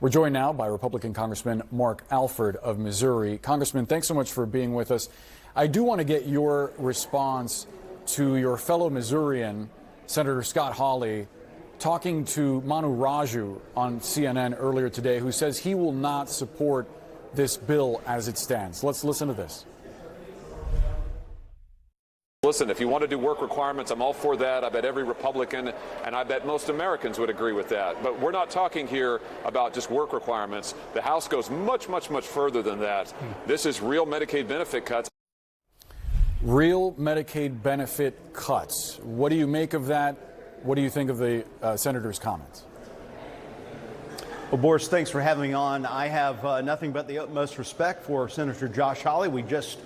We're joined now by Republican Congressman Mark Alford of Missouri. Congressman, thanks so much for being with us. I do want to get your response to your fellow Missourian, Senator Scott Hawley, talking to Manu Raju on CNN earlier today, who says he will not support this bill as it stands. Let's listen to this. Listen, if you want to do work requirements, I'm all for that. I bet every Republican and I bet most Americans would agree with that. But we're not talking here about just work requirements. The House goes much, much, much further than that. This is real Medicaid benefit cuts. Real Medicaid benefit cuts. What do you make of that? What do you think of the senator's comments? Well, Boris, thanks for having me on. I have nothing but the utmost respect for Senator Josh Hawley. We just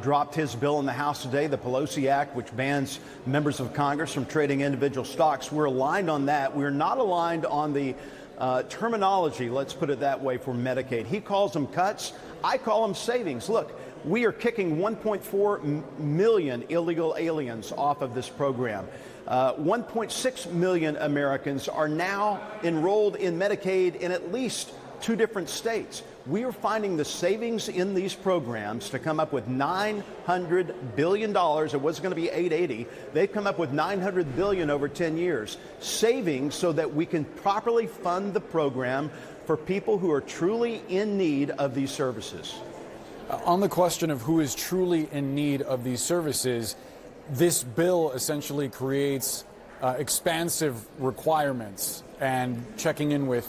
dropped his bill in the House today, the PELOSI Act, which bans members of Congress from trading individual stocks. We're aligned on that. We're not aligned on the terminology, let's put it that way, for Medicaid. He calls them cuts. I call them savings. Look, we are kicking 1.4 million illegal aliens off of this program. 1.6 million Americans are now enrolled in Medicaid in at least 2 different states. We are finding the savings in these programs to come up with $900 billion. It was going to be $880. They've come up with $900 billion over 10 years. Savings so that we can properly fund the program for people who are truly in need of these services. On the question of who is truly in need of these services, this bill essentially creates expansive requirements and checking in with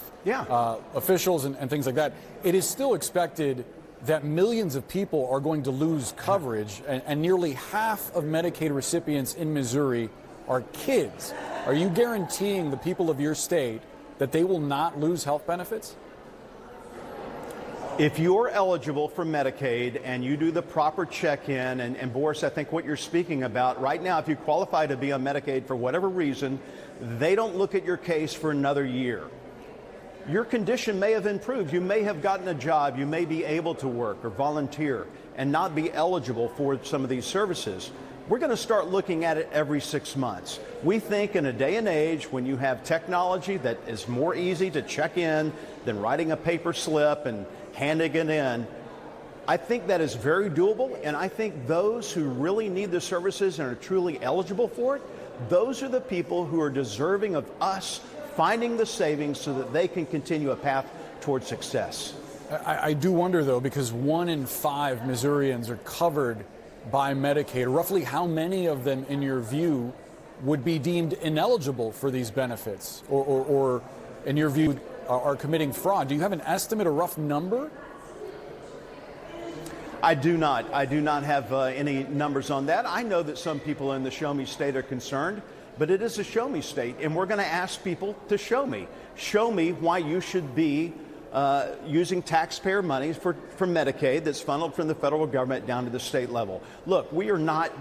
officials and things like that. It is still expected that millions of people are going to lose coverage, and nearly half of Medicaid recipients in Missouri are kids. Are you guaranteeing the people of your state that they will not lose health benefits? If you're eligible for Medicaid and you do the proper check-in, and Boris, I think what you're speaking about right now, if you qualify to be on Medicaid for whatever reason, they don't look at your case for another year. Your condition may have improved. You may have gotten a job. You may be able to work or volunteer and not be eligible for some of these services. We're going to start looking at it every 6 months. We think in a day and age when you have technology that is more easy to check in than writing a paper slip and handing it in, I think that is very doable, and I think those who really need the services and are truly eligible for it, those are the people who are deserving of us finding the savings so that they can continue a path towards success. I do wonder, though, because 1 in 5 Missourians are covered by Medicaid. Roughly how many of them, in your view, would be deemed ineligible for these benefits or in your view, are committing fraud? Do you have an estimate, a rough number? I do not. I do not have any numbers on that. I know that some people in the Show Me State are concerned, but it is a Show Me State, and we're going to ask people to show me. Show me why you should be using taxpayer money for Medicaid that's funneled from the federal government down to the state level. Look, we're not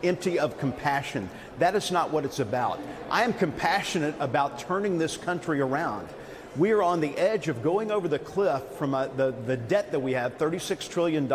empty of compassion. That is not what it's about. I am compassionate about turning this country around. We are on the edge of going over the cliff from the debt that we have, $36 trillion.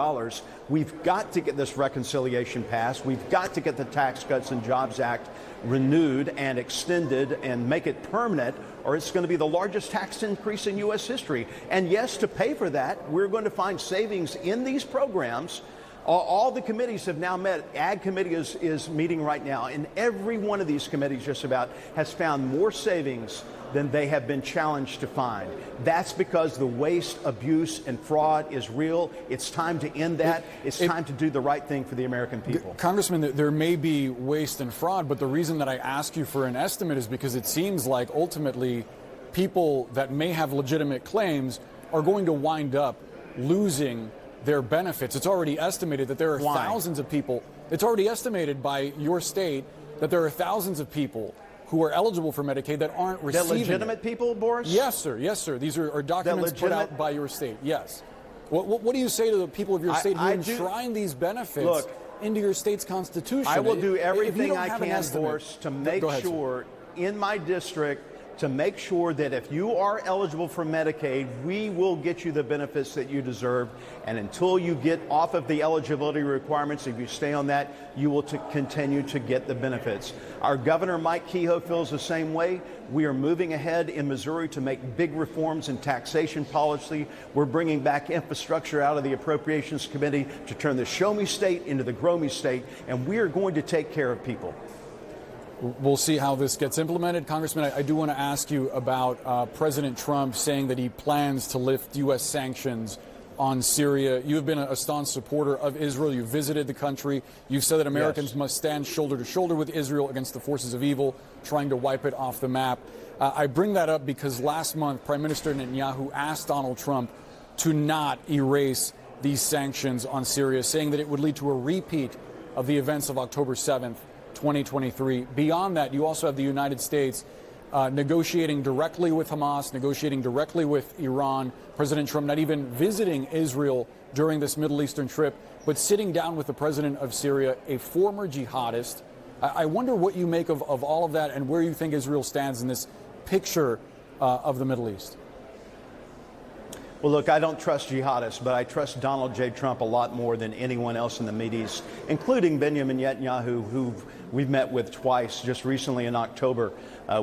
We've got to get this reconciliation passed. We've got to get the Tax Cuts and Jobs Act renewed and extended and make it permanent, or it's going to be the largest tax increase in U.S. history. And yes, to pay for that, we're going to find savings in these programs. All the committees have now met. Ag Committee is meeting right now, and every one of these committees just about has found more savings than they have been challenged to find. That's because the waste, abuse, and fraud is real. It's time to end that. It's time to do the right thing for the American people. Congressman, there may be waste and fraud, but the reason that I ask you for an estimate is because it seems like ultimately people that may have legitimate claims are going to wind up losing their benefits. It's already estimated that there are thousands of people. It's already estimated by your state that there are thousands of people who are eligible for Medicaid that aren't receiving the legitimate people, Boris? Yes, sir. Yes, sir. These are documents put out by your state. Yes. What do you say to the people of your state who enshrine these benefits into your state's constitution? I will do everything I can, Boris, to make sure in my district to make sure that if you are eligible for Medicaid, we will get you the benefits that you deserve. And until you get off of the eligibility requirements, if you stay on that, you will continue to get the benefits. Our Governor, Mike Kehoe, feels the same way. We are moving ahead in Missouri to make big reforms in taxation policy. We're bringing back infrastructure out of the Appropriations Committee to turn the Show Me State into the Grow Me State, and we are going to take care of people. We'll see how this gets implemented. Congressman, I do want to ask you about President Trump saying that he plans to lift U.S. sanctions on Syria. You have been a staunch supporter of Israel. You visited the country. You've said that Americans must stand shoulder to shoulder with Israel against the forces of evil, trying to wipe it off the map. I bring that up because last month, Prime Minister Netanyahu asked Donald Trump to not erase these sanctions on Syria, saying that it would lead to a repeat of the events of October 7th. 2023. Beyond that, you also have the United States negotiating directly with Hamas, negotiating directly with Iran. President Trump not even visiting Israel during this Middle Eastern trip, but sitting down with the president of Syria, a former jihadist. I wonder what you make of all of that and where you think Israel stands in this picture of the Middle East. Well, look, I don't trust jihadists, but I trust Donald J. Trump a lot more than anyone else in the Mideast, including Benjamin Netanyahu, who we've met with twice. Just recently in October,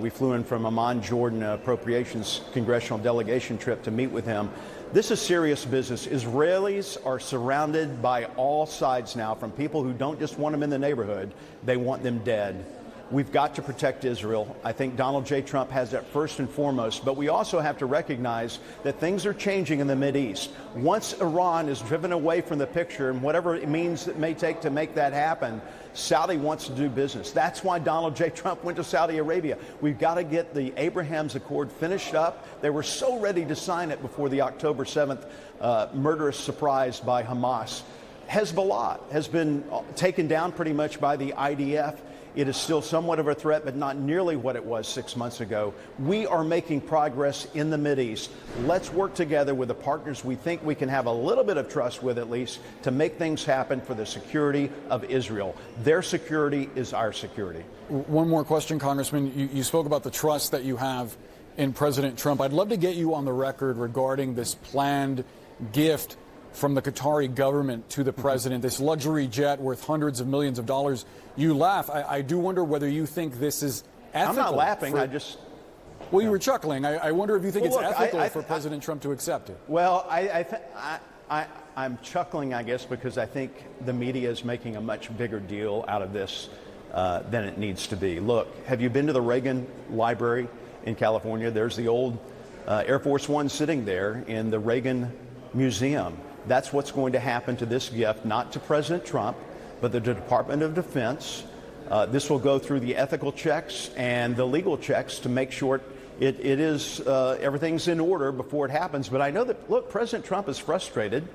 we flew in from Amman, Jordan, an appropriations congressional delegation trip to meet with him. This is serious business. Israelis are surrounded by all sides now, from people who don't just want them in the neighborhood, they want them dead. We've got to protect Israel. I think Donald J. Trump has that first and foremost, but we also have to recognize that things are changing in the Mideast. Once Iran is driven away from the picture, and whatever it means it may take to make that happen, Saudi wants to do business. That's why Donald J. Trump went to Saudi Arabia. We've got to get the Abraham's Accord finished up. They were so ready to sign it before the October 7th murderous surprise by Hamas. Hezbollah has been taken down pretty much by the IDF. It is still somewhat of a threat, but not nearly what it was 6 months ago. We are making progress in the Mideast. Let's work together with the partners we think we can have a little bit of trust with, at least, to make things happen for the security of Israel. Their security is our security. One more question, Congressman. You spoke about the trust that you have in President Trump. I'd love to get you on the record regarding this planned gift from the Qatari government to the president, this luxury jet worth hundreds of millions of dollars. You laugh. I do wonder whether you think this is ethical. I'm not laughing. Well, you were chuckling. I wonder if you think it's ethical for President Trump to accept it. Well, I'm chuckling, I guess, because I think the media is making a much bigger deal out of this than it needs to be. Look, have you been to the Reagan Library in California? There's the old Air Force One sitting there in the Reagan Museum. That's what's going to happen to this gift, not to President Trump, but the Department of Defense. This will go through the ethical checks and the legal checks to make sure it is everything's in order before it happens. But I know that, look, President Trump is frustrated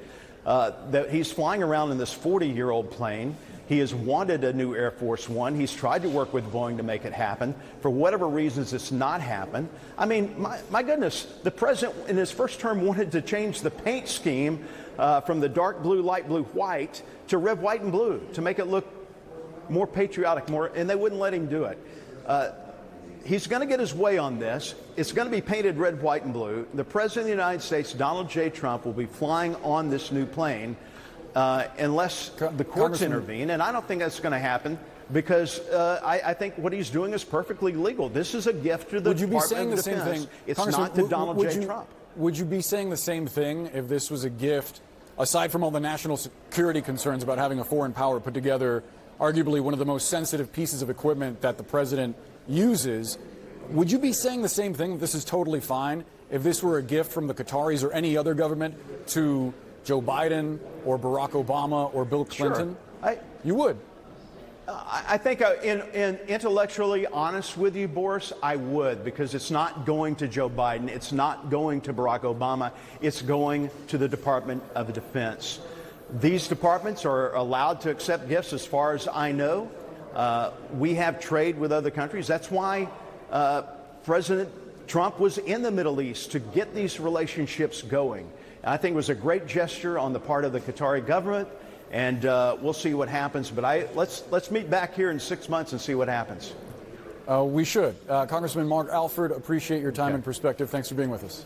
that he's flying around in this 40-year-old plane. He has wanted a new Air Force One. He's tried to work with Boeing to make it happen. For whatever reasons, it's not happened. I mean, my goodness, the president in his first term wanted to change the paint scheme from the dark blue, light blue, white to red, white, and blue to make it look more patriotic, and they wouldn't let him do it. He's going to get his way on this. It's going to be painted red, white, and blue. The President of the United States, Donald J. Trump, will be flying on this new plane unless the courts intervene. And I don't think that's going to happen because I think what he's doing is perfectly legal. This is a gift to the Department of Defense. It's not to Donald J. Trump. Would you be saying the same thing if this was a gift, aside from all the national security concerns about having a foreign power put together arguably one of the most sensitive pieces of equipment that the president uses? Would you be saying the same thing, this is totally fine, if this were a gift from the Qataris or any other government to Joe Biden or Barack Obama or Bill Clinton? Sure. You would? I think, in intellectually honest with you, Boris, I would, because it's not going to Joe Biden. It's not going to Barack Obama. It's going to the Department of Defense. These departments are allowed to accept gifts, as far as I know. We have trade with other countries. That's why President Trump was in the Middle East, to get these relationships going. I think it was a great gesture on the part of the Qatari government. And we'll see what happens. But let's meet back here in 6 months and see what happens. We should. Congressman Mark Alford, appreciate your time and perspective. Thanks for being with us.